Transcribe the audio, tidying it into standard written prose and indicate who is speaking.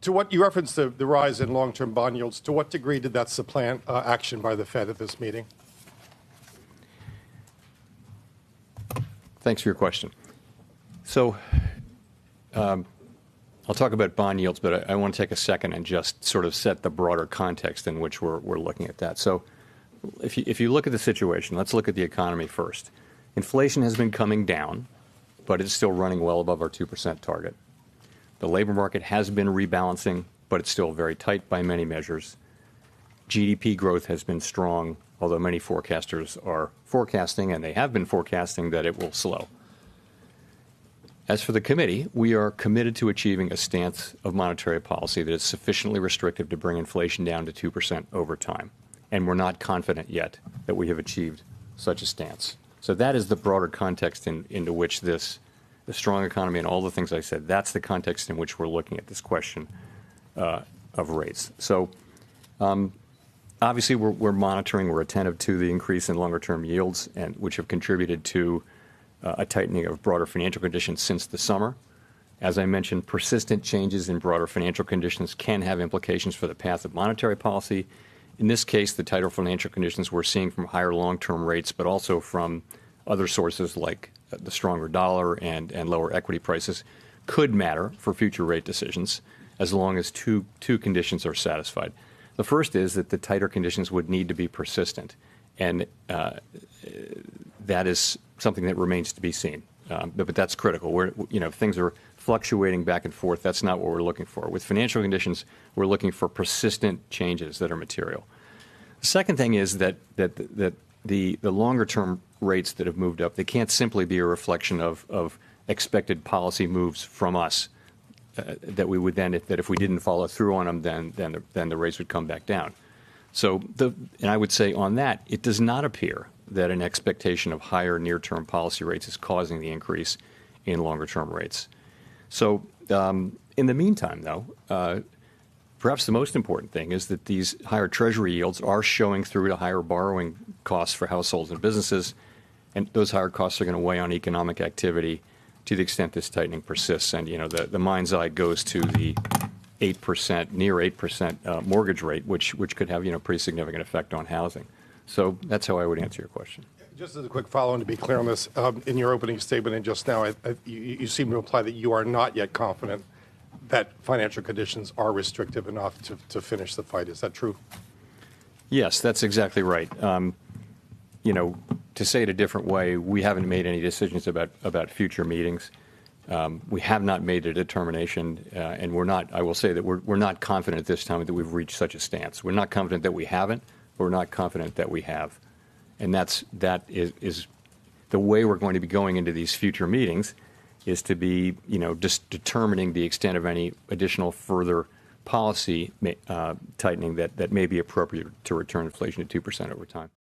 Speaker 1: To what you referenced the rise in long-term bond yields, to what degree did that supplant action by the Fed at this meeting?
Speaker 2: Thanks for your question. So I'll talk about bond yields, but I want to take a second and just sort of set the broader context in which we're looking at that. So if you look at the situation, let's look at the economy first. Inflation has been coming down, but it's still running well above our 2% target. The labor market has been rebalancing, but it's still very tight by many measures. GDP growth has been strong, although many forecasters are forecasting, and they have been forecasting, that it will slow. As for the committee, we are committed to achieving a stance of monetary policy that is sufficiently restrictive to bring inflation down to 2% over time. And we're not confident yet that we have achieved such a stance. So that is the broader context into which the strong economy and all the things I said, that's the context in which we're looking at this question of rates. So obviously we're monitoring, we're attentive to the increase in longer-term yields, and which have contributed to a tightening of broader financial conditions since the summer. As I mentioned, persistent changes in broader financial conditions can have implications for the path of monetary policy. In this case, the tighter financial conditions we're seeing from higher long-term rates, but also from other sources like the stronger dollar and lower equity prices, could matter for future rate decisions as long as two conditions are satisfied. The first is that the tighter conditions would need to be persistent, and that is something that remains to be seen. But that's critical. Things are fluctuating back and forth. That's not what we're looking for. With financial conditions, we're looking for persistent changes that are material. The second thing is that the longer-term rates that have moved up, they can't simply be a reflection of expected policy moves from us. That we would then, if we didn't follow through on them, then the rates would come back down. So, and I would say on that, it does not appear that an expectation of higher near-term policy rates is causing the increase in longer-term rates. So, in the meantime, though, perhaps the most important thing is that these higher Treasury yields are showing through to higher borrowing costs for households and businesses, and those higher costs are going to weigh on economic activity to the extent this tightening persists. And, the mind's eye goes to the 8%, near 8% mortgage rate, which could have, pretty significant effect on housing. So that's how I would answer your question.
Speaker 1: Just as a quick follow-on to be clear on this, in your opening statement and just now, you seem to imply that you are not yet confident that financial conditions are restrictive enough to finish the fight. Is that true?
Speaker 2: Yes, that's exactly right. To say it a different way, we haven't made any decisions about future meetings. We have not made a determination, and I will say that we're not confident at this time that we've reached such a stance. We're not confident that we haven't, but we're not confident that we have. And that is the way we're going to be going into these future meetings, is to be, just determining the extent of any additional further policy tightening that may be appropriate to return inflation to 2% over time.